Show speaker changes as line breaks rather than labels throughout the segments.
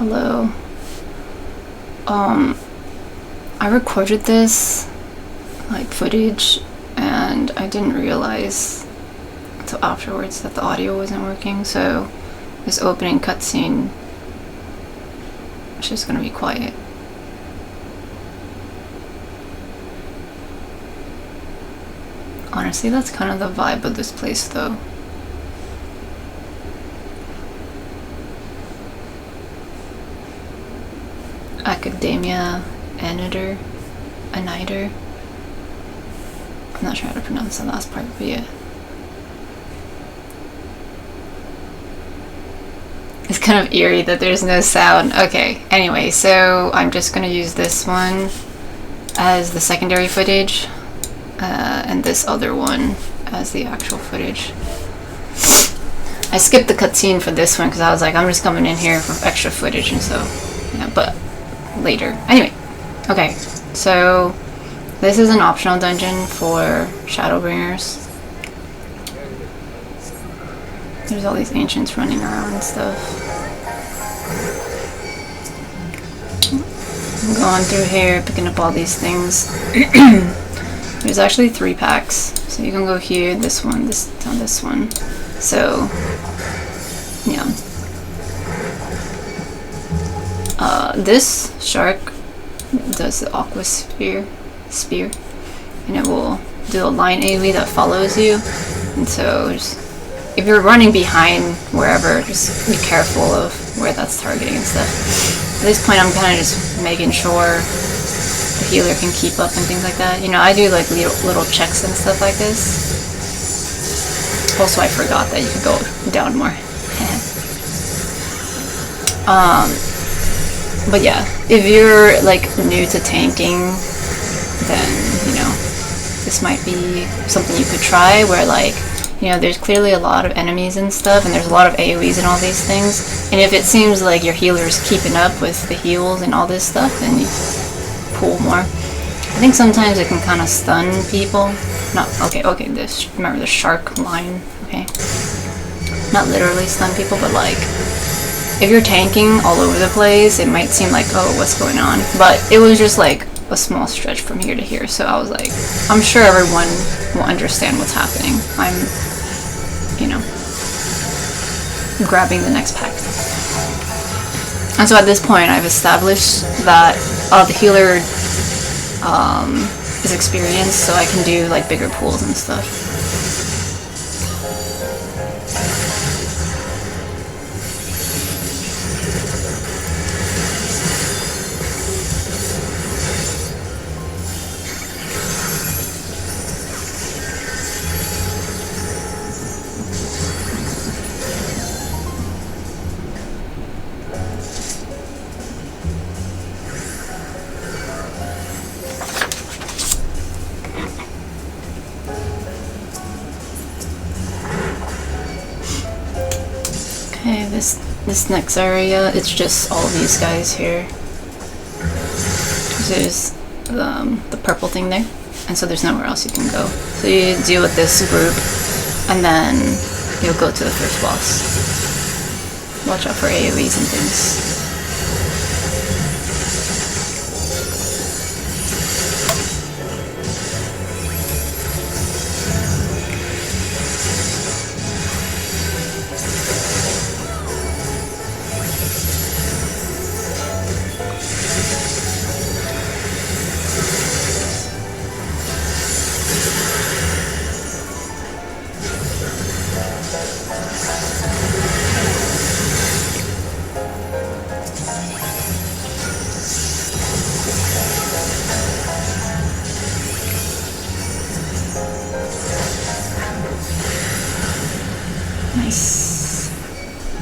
Hello. I recorded this like footage and I didn't realize until afterwards that the audio wasn't working, so this opening cutscene is just gonna be quiet. Honestly, that's kind of the vibe of this place though. Akadaemia Anyder. I'm not sure how to pronounce the last part, but yeah. It's kind of eerie that there's no sound. Okay, anyway, so I'm just gonna use this one as the secondary footage, and this other one as the actual footage. I skipped the cutscene for this one because I was like, I'm just coming in here for extra footage, and so, yeah, but later. Anyway, okay, so this is an optional dungeon for Shadowbringers. There's all these ancients running around and stuff. I'm going through here, picking up all these things. There's actually 3 packs, so you can go here, this one, this one. So, yeah. This shark does the aqua spear, and it will do a line AoE that follows you. And so, if you're running behind wherever, just be careful of where that's targeting and stuff. At this point, I'm kind of just making sure the healer can keep up and things like that. You know, I do like little checks and stuff like this. Also, I forgot that you could go down more. But yeah, if you're like new to tanking, then, you know, this might be something you could try where, like, you know, there's clearly a lot of enemies and stuff, and there's a lot of AoEs and all these things, and if it seems like your healer is keeping up with the heals and all this stuff, then you pull more. I think sometimes it can kind of stun people. Okay, this, remember the shark line, okay? Not literally stun people, but like, if you're tanking all over the place, it might seem like, oh, what's going on? But it was just like a small stretch from here to here, so I was like, I'm sure everyone will understand what's happening. I'm, you know, grabbing the next pack. And so at this point, I've established that the healer is experienced, so I can do like bigger pulls and stuff. Okay, this next area, it's just all these guys here. There's the purple thing there, and so there's nowhere else you can go. So you deal with this group, and then you'll go to the first boss. Watch out for AoEs and things. Nice.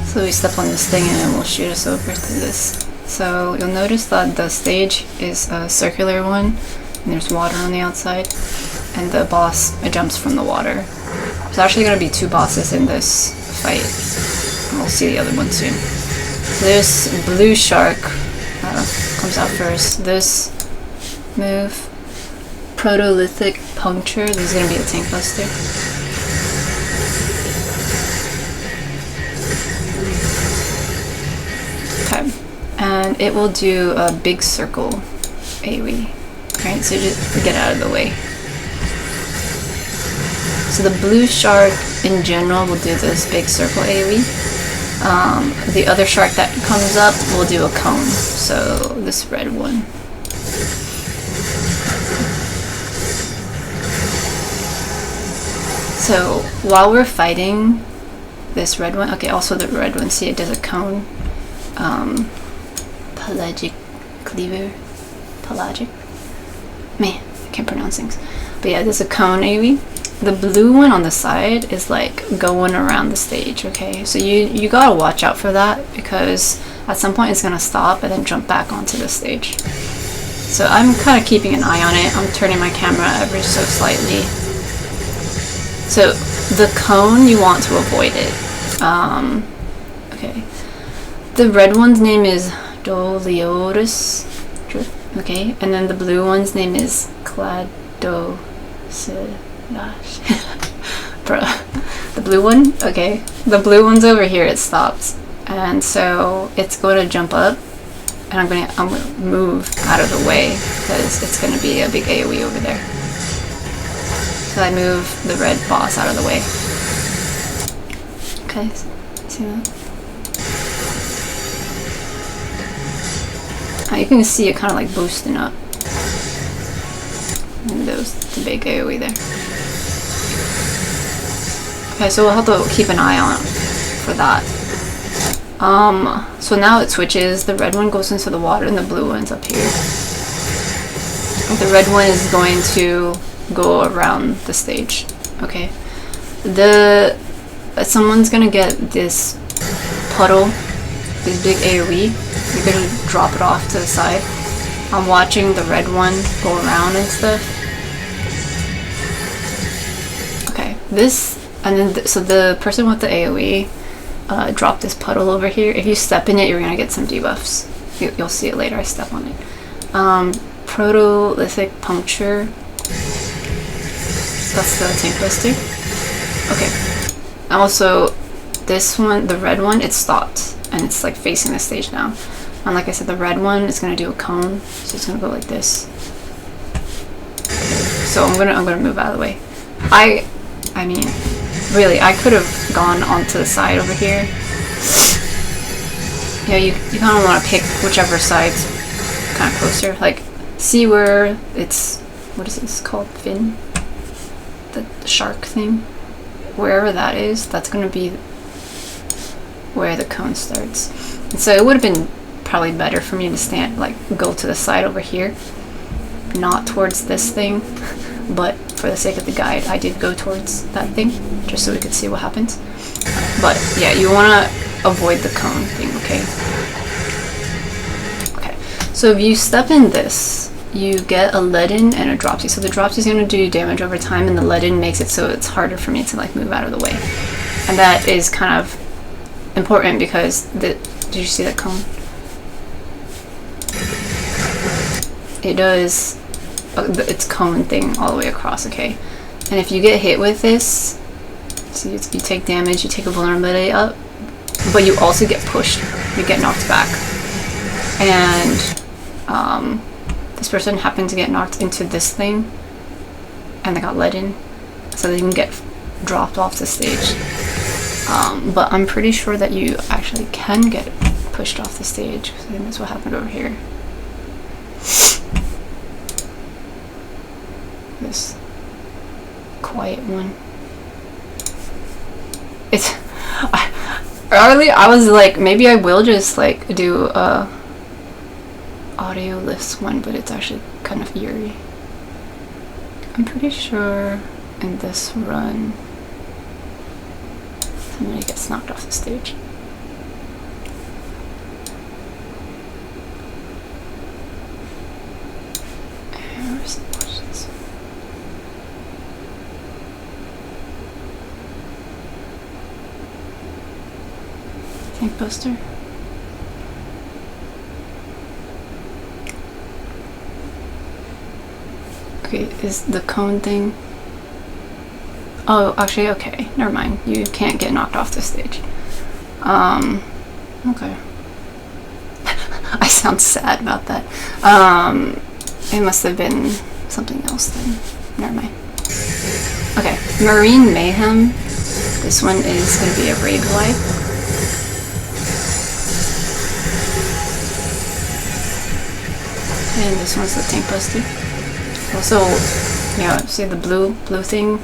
So we step on this thing and it will shoot us over to this. So you'll notice that the stage is a circular one, and there's water on the outside, and the boss jumps from the water. There's actually going to be 2 bosses in this fight, and we'll see the other one soon. So this blue shark comes out first. This move, Protolithic Puncture, this is going to be a tank buster. and it will do a big circle AoE. Right, so just get out of the way. So the blue shark in general will do this big circle AoE. The other shark that comes up will do a cone, so this red one. So while we're fighting this red one, okay, also the red one, see it does a cone. Pelagic cleaver, pelagic? Man, I can't pronounce things. But yeah, there's a cone AoE. The blue one on the side is like going around the stage, okay? So you gotta watch out for that, because at some point it's gonna stop and then jump back onto the stage. So I'm kind of keeping an eye on it. I'm turning my camera ever so slightly. So the cone, you want to avoid it. Okay. The red one's name is Dolioris. Okay, and then the blue one's name is Cladosilash. Bruh. The blue one? Okay. The blue one's over here, it stops. And so it's going to jump up, and I'm gonna move out of the way, because it's gonna be a big AoE over there. So I move the red boss out of the way. Okay, see that? You can see it kind of like boosting up. And there's the big AoE there. Okay, so we'll have to keep an eye on for that. So now it switches. The red one goes into the water and the blue one's up here. The red one is going to go around the stage. Okay. Someone's gonna get this puddle, this big AoE. You're gonna drop it off to the side. I'm watching the red one go around and stuff. Okay, this, and then so the person with the AoE dropped this puddle over here. If you step in it, you're gonna get some debuffs. You'll see it later. I step on it. Protolithic puncture. That's the tank buster. Okay. Also, this one, the red one, it stopped, and it's like facing the stage now. And like I said, the red one is gonna do a cone, so it's gonna go like this. So I'm gonna move out of the way. I mean, really, I could have gone onto the side over here. Yeah, you kind of want to pick whichever side's kind of closer. Like, see where it's, what is this called? Fin? The shark thing? Wherever that is, that's gonna be where the cone starts. And so it would have been probably better for me to stand, like, go to the side over here, not towards this thing, but for the sake of the guide, I did go towards that thing, just so we could see what happens. But yeah, you want to avoid the cone thing, okay? Okay, so if you step in this, you get a leaden and a dropsy. So the dropsy is going to do damage over time, and the leaden makes it so it's harder for me to like move out of the way. And that is kind of important because did you see that cone? It does its cone thing all the way across, okay? And if you get hit with this, see, you take damage, you take a vulnerability up, but you also get pushed, you get knocked back. And this person happened to get knocked into this thing, and they got leaden, so they can get dropped off the stage. But I'm pretty sure that you actually can get pushed off the stage, because I think that's what happened over here. This quiet one. It's early. I was like, maybe I will just like do a audio-less one, but it's actually kind of eerie. I'm pretty sure in this run somebody gets knocked off the stage. Where's the questions? Tank buster. Okay, is the cone thing? Oh, actually, okay, never mind. You can't get knocked off the stage. Okay. I sound sad about that. It must have been something else then. Never mind. Okay, Marine Mayhem. This one is going to be a raid wipe. And this one's the tank buster. Also, yeah, see the blue thing?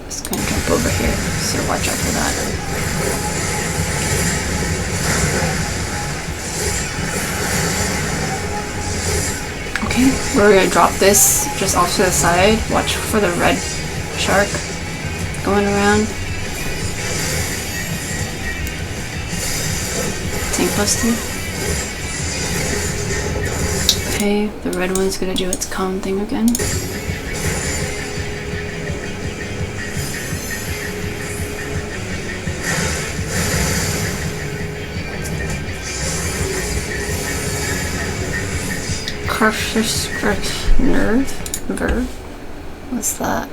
Just gonna jump over here, so watch out for that. Okay, we're gonna drop this just off to the side. Watch for the red shark going around. Tank buster. Okay, the red one's gonna do its cone thing again. Nerve? Verb? What's that?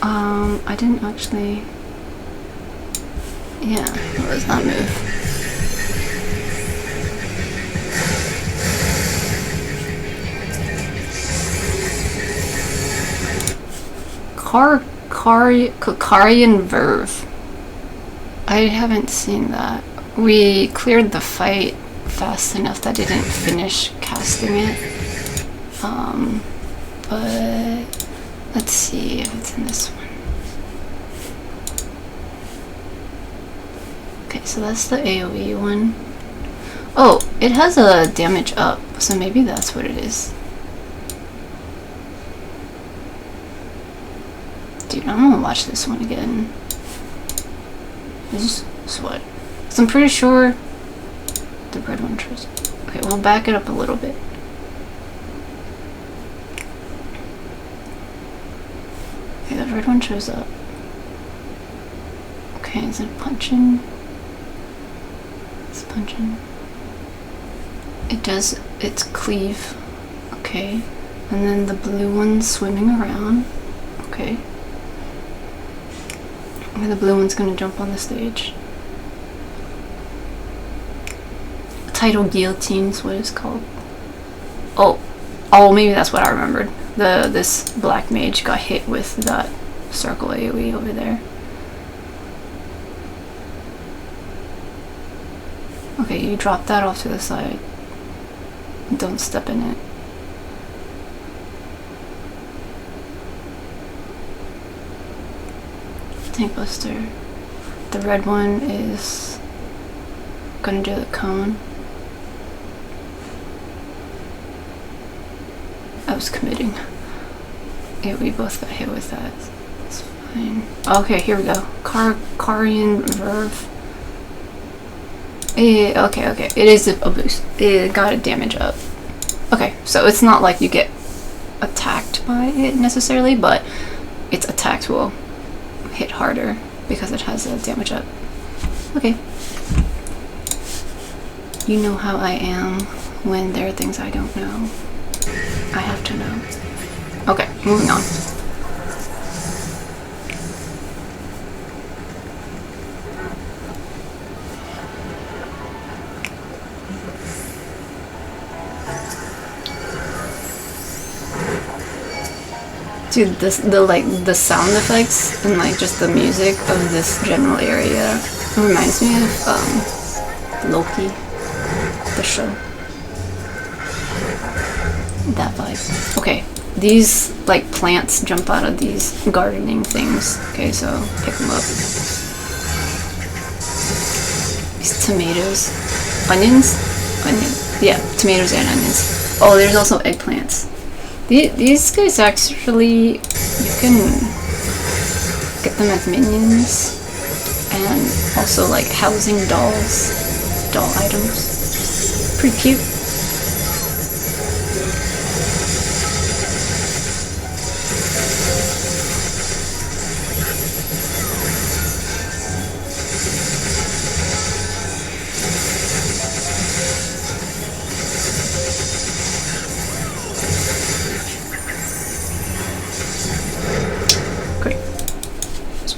I didn't actually... Yeah, what was that move? Kakarian Verve. I haven't seen that. We cleared the fight fast enough that I didn't finish casting it. But let's see if it's in this one. Okay, so that's the AoE one. Oh, it has a damage up, so maybe that's what it is. Dude, I'm gonna watch this one again. This is what? So I'm pretty sure the red one tries. Okay, we'll back it up a little bit. Okay, the red one shows up. Okay, is it punching? It's punching. It does its cleave. Okay. And then the blue one's swimming around. Okay. And the blue one's gonna jump on the stage. Tidal guillotine's what it's called. Oh, maybe that's what I remembered. This black mage got hit with that circle AoE over there. Okay, you drop that off to the side. Don't step in it. Tank buster. The red one is gonna do the cone. I was committing. Yeah, we both got hit with that. It's fine. Okay, here we go. Karian Verve. Okay. It is a boost. It got a damage up. Okay, so it's not like you get attacked by it necessarily, but its attacks will hit harder because it has a damage up. Okay. You know how I am when there are things I don't know. I have to know. Okay, moving on. Dude, the sound effects and like just the music of this general area reminds me of Loki, the show. That vibe. Okay, these like plants jump out of these gardening things. Okay, so pick them up. These tomatoes, onions, yeah, tomatoes and onions. Oh, there's also eggplants. These guys actually, you can get them as minions and also like housing dolls, doll items. Pretty cute.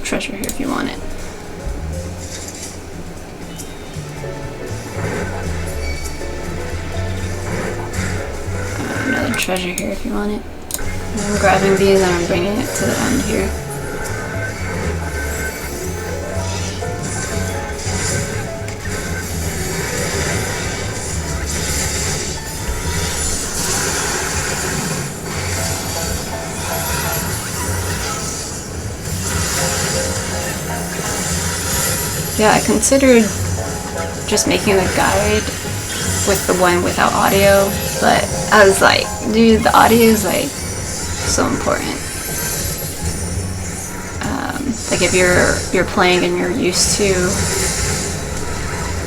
Treasure here if you want it. the treasure here if you want it. And I'm grabbing these and I'm bringing it to the end here. Yeah, I considered just making the guide with the one without audio, but I was like, dude, the audio is like so important. Like if you're playing and you're used to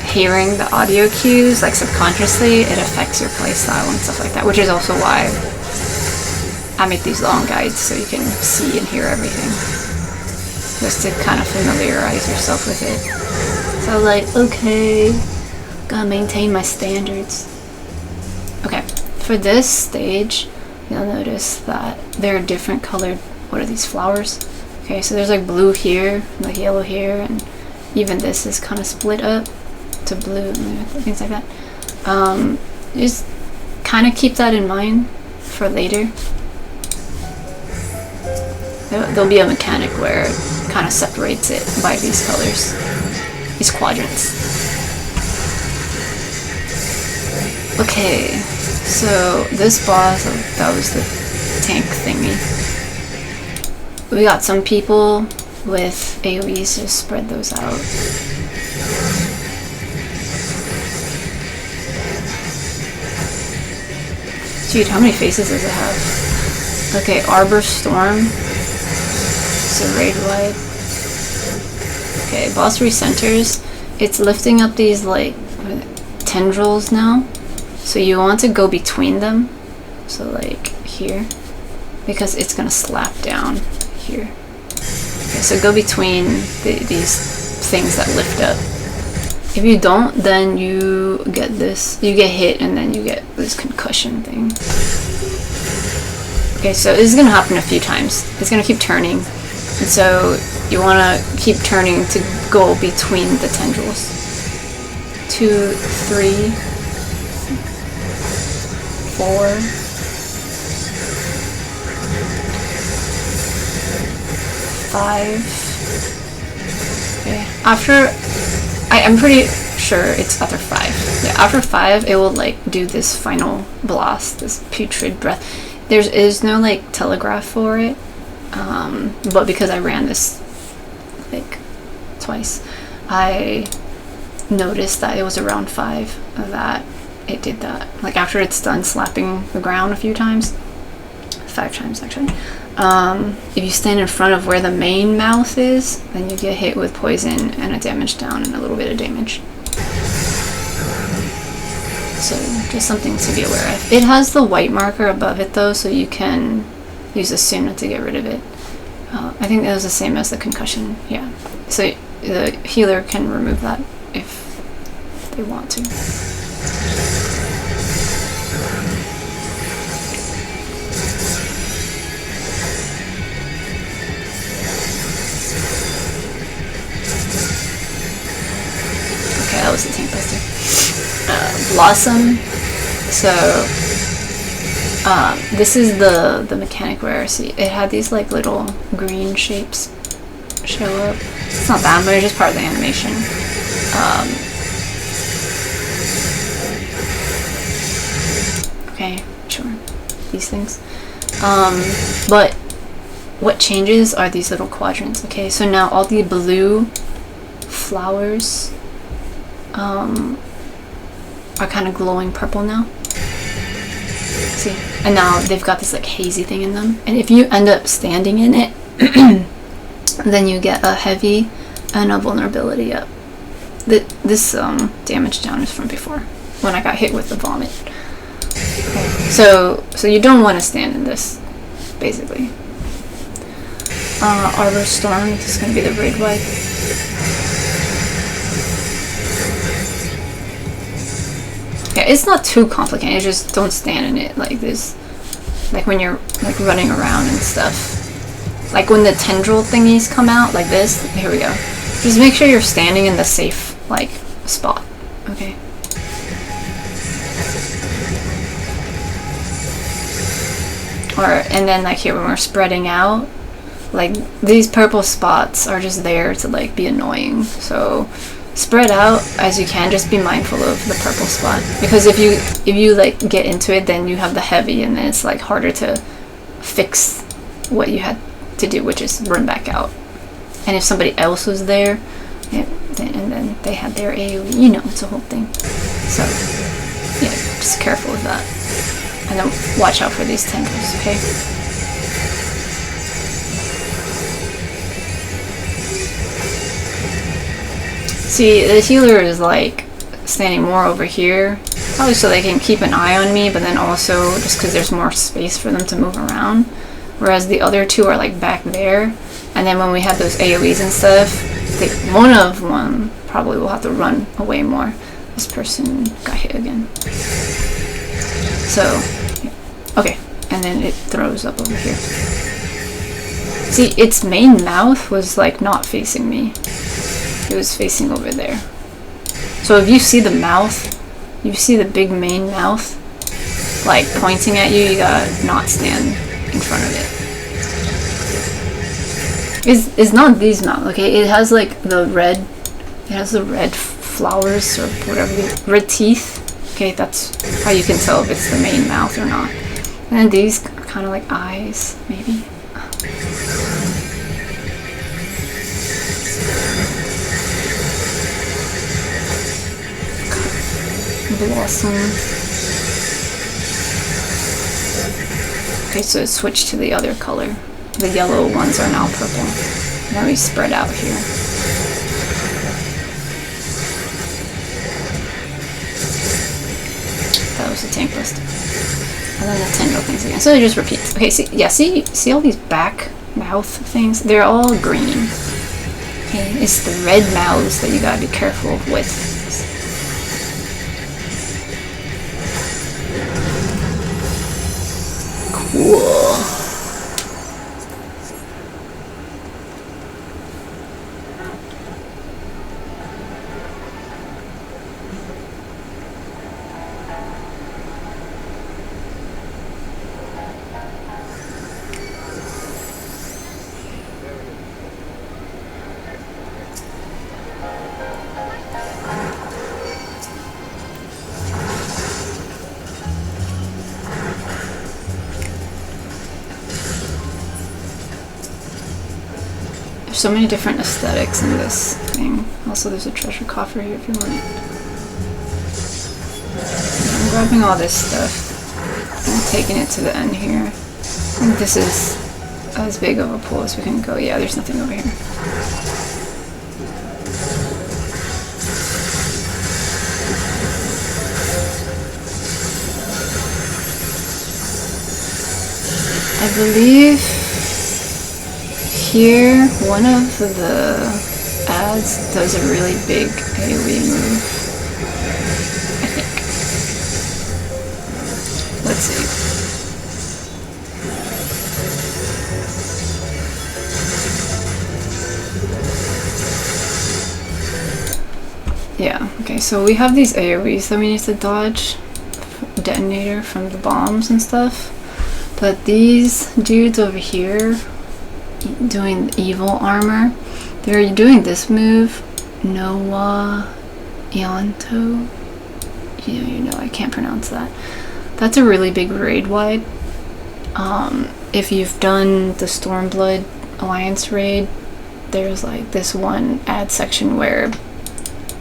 hearing the audio cues, like subconsciously, it affects your playstyle and stuff like that, which is also why I make these long guides so you can see and hear everything. Just to kind of familiarize yourself with it. So like, okay, gotta maintain my standards. Okay, for this stage, you'll notice that there are different colored, what are these, flowers? Okay, so there's like blue here, like yellow here, and even this is kind of split up to blue and things like that. Just kind of keep that in mind for later. There'll be a mechanic where it kind of separates it by these colors, these quadrants. Okay, so this boss, that was the tank thingy. We got some people with AoEs, just spread those out. Dude, how many faces does it have? Okay, Arbor Storm. It's a raid wide. Okay, boss recenters. It's lifting up these like tendrils now. So you want to go between them. So like here. Because it's gonna slap down here. Okay, so go between these things that lift up. If you don't, then you get this. You get hit and then you get this concussion thing. Okay, so this is gonna happen a few times. It's gonna keep turning. And so you want to keep turning to go between the tendrils. 2, 3, 4. 5. Okay. After, I'm pretty sure it's after 5. Yeah, after 5, it will like do this final blast, this putrid breath. There is no like telegraph for it. But because I ran this like twice, I noticed that it was around 5 that it did that. Like after it's done slapping the ground a few times, 5 times actually. If you stand in front of where the main mouth is, then you get hit with poison and a damage down and a little bit of damage. So just something to be aware of. It has the white marker above it though, so you can use a Suna to get rid of it. I think that was the same as the concussion, yeah. So the healer can remove that if they want to. Okay, that was the tank buster. Blossom. So this is the mechanic where, see, it had these like little green shapes show up. It's not that, but it's just part of the animation. Okay, sure, these things. But what changes are these little quadrants. Okay, so now all the blue flowers are kind of glowing purple now. See, and now they've got this like hazy thing in them, and if you end up standing in it then you get a heavy and a vulnerability up. This damage down is from before when I got hit with the vomit. Okay. So you don't want to stand in this basically. Arbor Storm, this is going to be the raid wipe. Yeah, it's not too complicated, just don't stand in it like this. Like when you're like running around and stuff. Like when the tendril thingies come out like this, here we go. Just make sure you're standing in the safe like spot, okay? And then like here when we're spreading out, like these purple spots are just there to like be annoying. So spread out as you can, just be mindful of the purple spot, because if you like get into it, then you have the heavy, and then it's like harder to fix what you had to do, which is run back out. And if somebody else was there, and then they had their AoE, you know, it's a whole thing. So yeah, just careful with that, and then watch out for these tendrils, okay? See, the healer is like standing more over here, probably so they can keep an eye on me, but then also just because there's more space for them to move around. Whereas the other two are like back there, and then when we have those AoEs and stuff, one of them probably will have to run away more. This person got hit again. So, okay, and then it throws up over here. See, its main mouth was like not facing me. It was facing over there. So if you see the mouth, you see the big main mouth, like pointing at you, you gotta not stand in front of it. It's not these mouths, okay? It has like the red, it has the red flowers or whatever, red teeth. Okay, that's how you can tell if it's the main mouth or not. And then these are kind of like eyes, maybe. Blossom. Okay, so it switched to the other color. The yellow ones are now purple. Now we spread out here. That was the tank list. And then the tendril things again. So it just repeats. Okay, see all these back mouth things? They're all green. Okay, it's the red mouths that you gotta be careful with. Cool. So many different aesthetics in this thing. Also, there's a treasure coffer here if you want it. I'm grabbing all this stuff and taking it to the end here. I think this is as big of a pull as we can go. Yeah, there's nothing over here. I believe here, one of the ads does a really big AoE move. I think. Let's see. Yeah, okay, so we have these AoEs that we need to dodge. Detonator from the bombs and stuff. But these dudes over here doing evil armor, they're doing this move, Noah Ianto. You know, I can't pronounce that. That's a really big raid wide. If you've done the Stormblood Alliance raid, there's like this one ad section where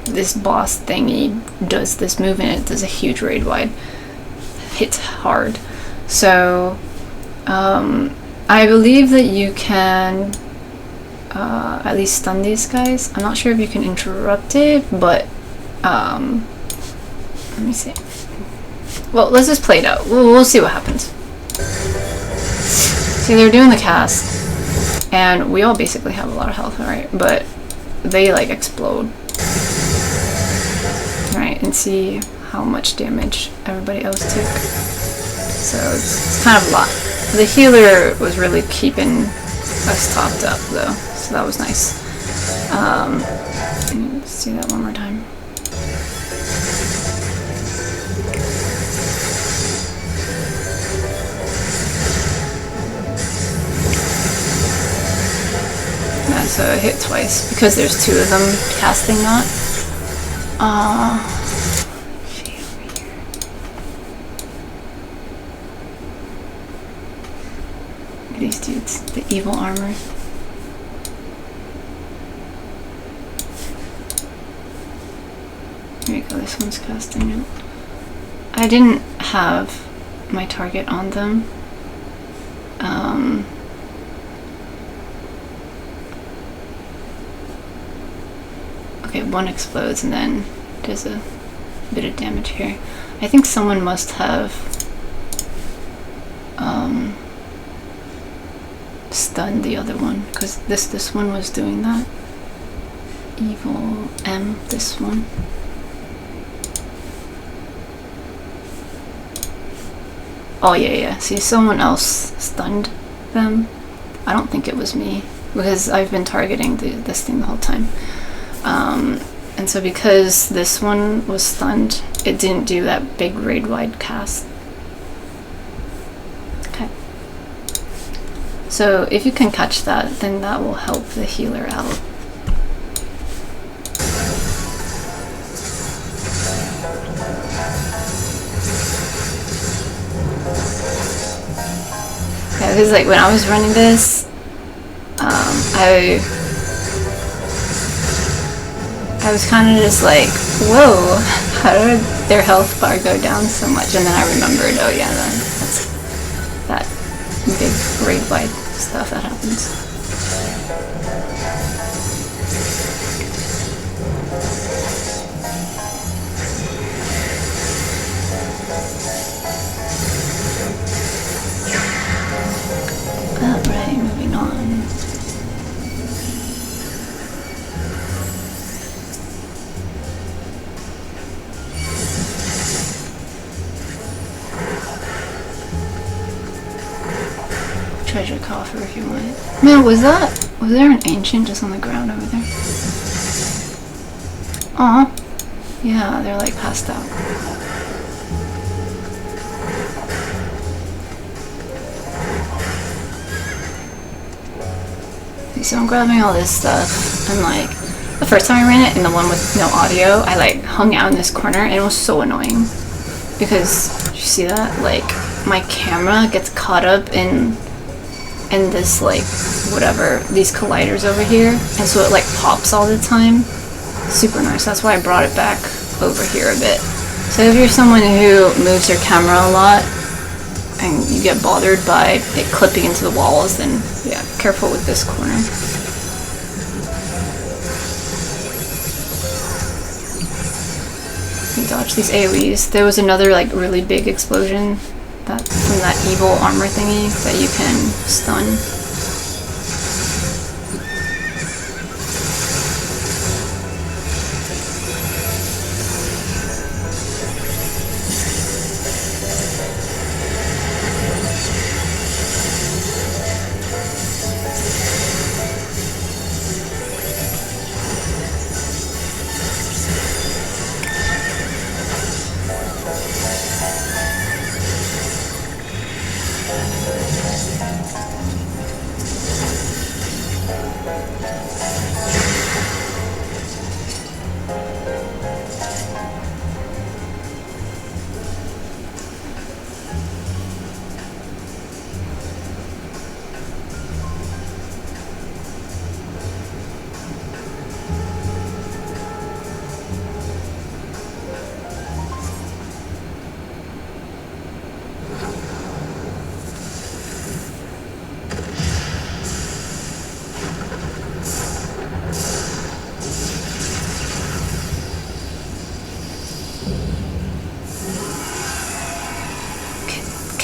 this boss thingy does this move and it does a huge raid wide. Hits hard. So I believe that you can at least stun these guys. I'm not sure if you can interrupt it, but let me see. Well, let's just play it out. We'll see what happens. See, they're doing the cast, and we all basically have a lot of health, alright? But they like explode. Alright, and see how much damage everybody else took. So it's kind of a lot. The healer was really keeping us topped up though, so that was nice. Let's see that one more time. so I hit twice because there's two of them casting that. These dudes, the evil armor. Here you go, this one's casting it. I didn't have my target on them. Okay, one explodes and then does a bit of damage here. I think someone must have stunned the other one, because this one was doing that. Evil M, this one. Oh yeah, see, someone else stunned them. I don't think it was me, because I've been targeting this thing the whole time. And so because this one was stunned, it didn't do that big raid-wide cast. Okay. So if you can catch that, then that will help the healer out. Yeah, because like when I was running this, I was kind of just like, whoa, how did their health bar go down so much? And then I remembered, oh yeah, that's that big raid-wide stuff that happens. Alright, moving on. Treasure coffer if you want. Man, was there an ancient just on the ground over there? Aw. Yeah, they're like passed out. So I'm grabbing all this stuff, and like, the first time I ran it, and the one with no audio, I like hung out in this corner, and it was so annoying. Because, you see that? Like, my camera gets caught up in this like whatever, these colliders over here, and so it like pops all the time. Super nice. That's why I brought it back over here a bit. So if you're someone who moves your camera a lot and you get bothered by it clipping into the walls, then yeah, careful with this corner. You dodge these AoEs. There was another like really big explosion from that evil armor thingy that you can stun.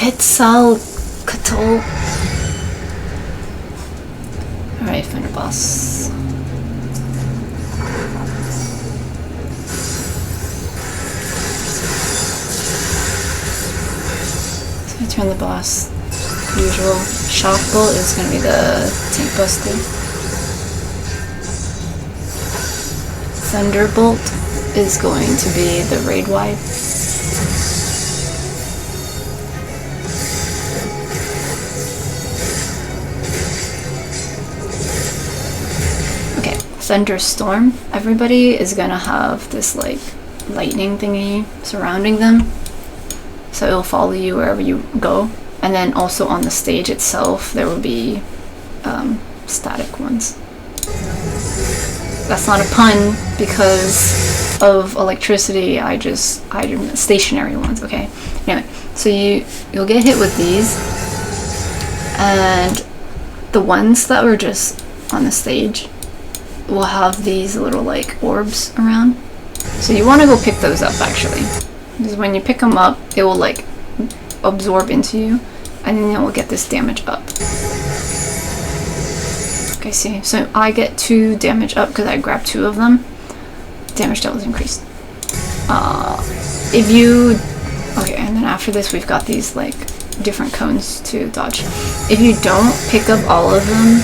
Quetzalcoatl. Alright, find a boss. So I turn the boss. The usual shock bolt is going to be the tank buster. Thunderbolt is going to be the raid wide. thunderstorm, everybody is gonna have this like lightning thingy surrounding them, so it'll follow you wherever you go. And then also on the stage itself there will be static ones. That's not a pun because of electricity. I stationary ones. Okay. Anyway, so you'll get hit with these, and the ones that were just on the stage will have these little like orbs around. So you want to go pick those up actually, because when you pick them up, it will like absorb into you, and then it will get this damage up. Okay, see, so I get 2 damage up because I grabbed 2 of them. Damage dealt is increased. Okay, and then after this we've got these like different cones to dodge. If you don't pick up all of them,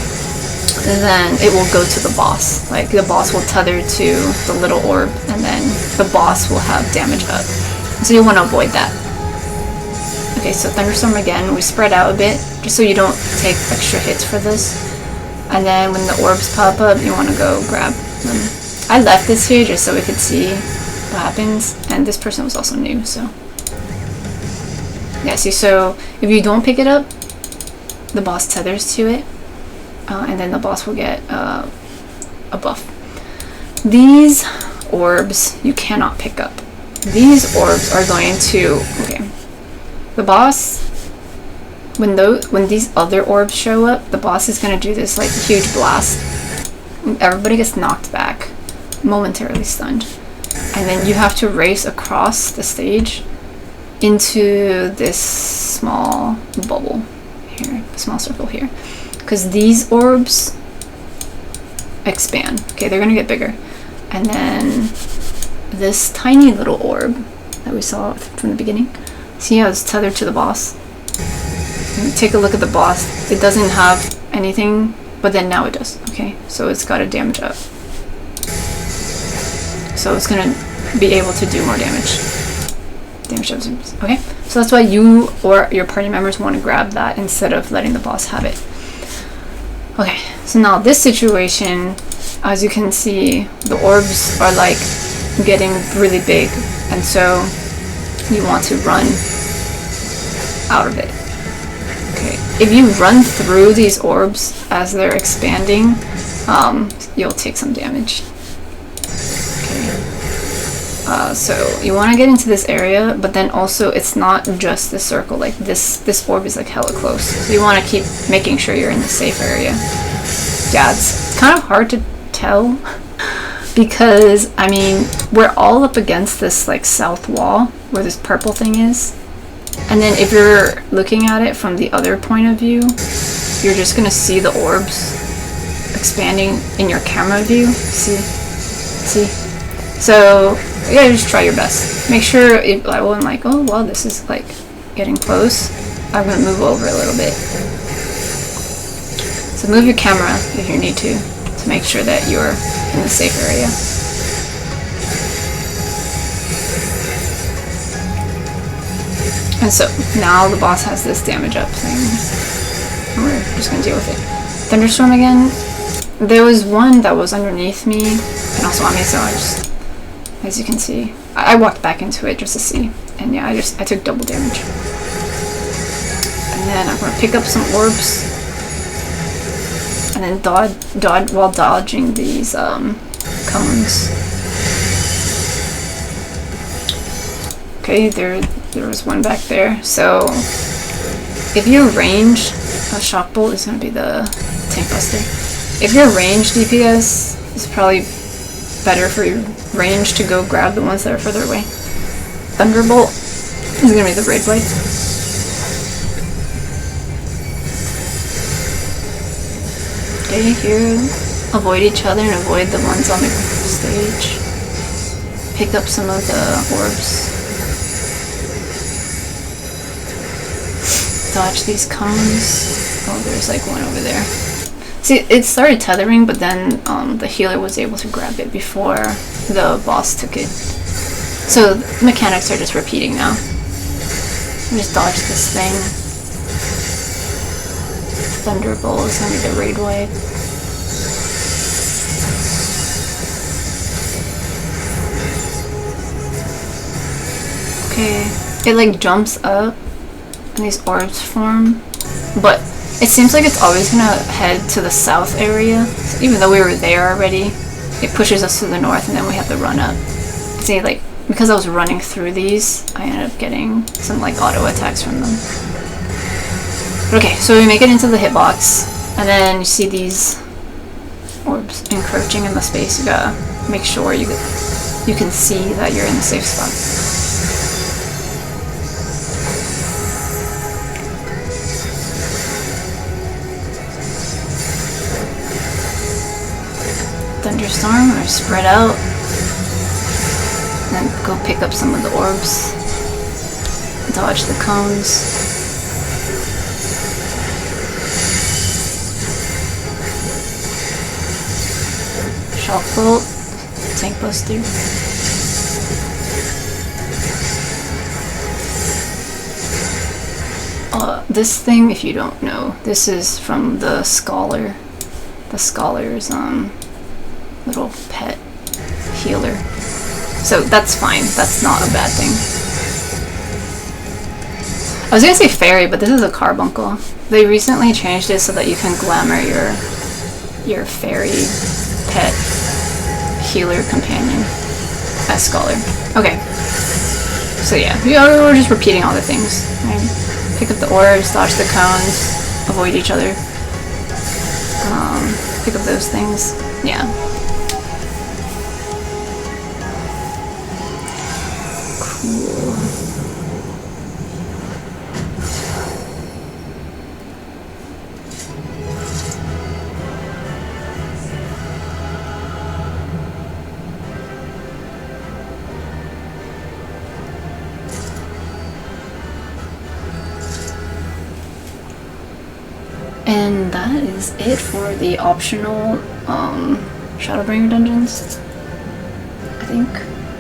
then it will go to the boss. Like the boss will tether to the little orb, and then the boss will have damage up. So you want to avoid that. Okay, so thunderstorm again. We spread out a bit just so you don't take extra hits for this. And then when the orbs pop up, you want to go grab them. I left this here just so we could see what happens. And this person was also new, so yeah. See, so if you don't pick it up, the boss tethers to it. And then the boss will get a buff. These orbs you cannot pick up. These orbs are going to, okay, the boss, when these other orbs show up, the boss is going to do this like huge blast. Everybody gets knocked back, momentarily stunned, and then you have to race across the stage into this small bubble here, a small circle here. Because these orbs expand. Okay, they're gonna get bigger. And then this tiny little orb that we saw from the beginning, see how it's tethered to the boss? And take a look at the boss. It doesn't have anything, but then now it does. Okay, so it's got a damage up. So it's gonna be able to do more damage. Damage up. Okay, so that's why you or your party members want to grab that instead of letting the boss have it. Okay, so now this situation, as you can see, the orbs are like getting really big, and so you want to run out of it. Okay, if you run through these orbs as they're expanding, you'll take some damage. Okay, so you want to get into this area, but then also it's not just the circle. Like this orb is like hella close, so you want to keep making sure you're in the safe area. Yeah, it's kind of hard to tell because I mean we're all up against this like south wall where this purple thing is, and then if you're looking at it from the other point of view, you're just gonna see the orbs expanding in your camera view. See, so yeah, just try your best. Make sure I wasn't like, oh well, this is like getting close, I'm gonna move over a little bit. So move your camera if you need to make sure that you're in the safe area. And so now the boss has this damage up thing. We're just gonna deal with it. Thunderstorm again. There was one that was underneath me and also on me, so I just, as you can see, I walked back into it just to see, and yeah, I took double damage. And then I'm gonna pick up some orbs, and then dodge while dodging these cones. Okay, there was one back there. So if you're range, a shock bolt is gonna be the tank buster. If you're range DPS, it's probably better for your range to go grab the ones that are further away. Thunderbolt is gonna be the raid blade. Okay, here, avoid each other and avoid the ones on the stage. Pick up some of the orbs. Dodge these cones. Oh, there's like one over there. See, it started tethering, but then the healer was able to grab it before the boss took it. So the mechanics are just repeating now. Just dodge this thing. Thunderbolt is gonna be the raid wipe. Okay. It like jumps up and these orbs form, but it seems like it's always gonna head to the south area. So even though we were there already, it pushes us to the north and then we have to run up. See, like, because I was running through these, I ended up getting some like auto attacks from them. Okay, so we make it into the hitbox, and then you see these orbs encroaching in the space. You gotta make sure you can see that you're in the safe spot. Thunderstorm, or spread out. And then go pick up some of the orbs. Dodge the cones. Shock bolt. Tank buster. This thing, if you don't know, this is from the Scholar. The Scholar's little pet healer. So that's fine. That's not a bad thing. I was gonna say fairy, but this is a carbuncle. They recently changed it so that you can glamour your fairy pet healer companion as Scholar. Okay. So yeah, we're just repeating all the things. Right? Pick up the orbs, dodge the cones, avoid each other. Pick up those things. Yeah. Cool. And that is it for the optional Shadowbringer dungeons, I think.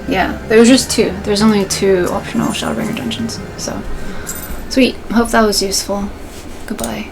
Yeah, there was just 2. There's only 2 optional Shadowbringer dungeons. So, sweet. Hope that was useful. Goodbye.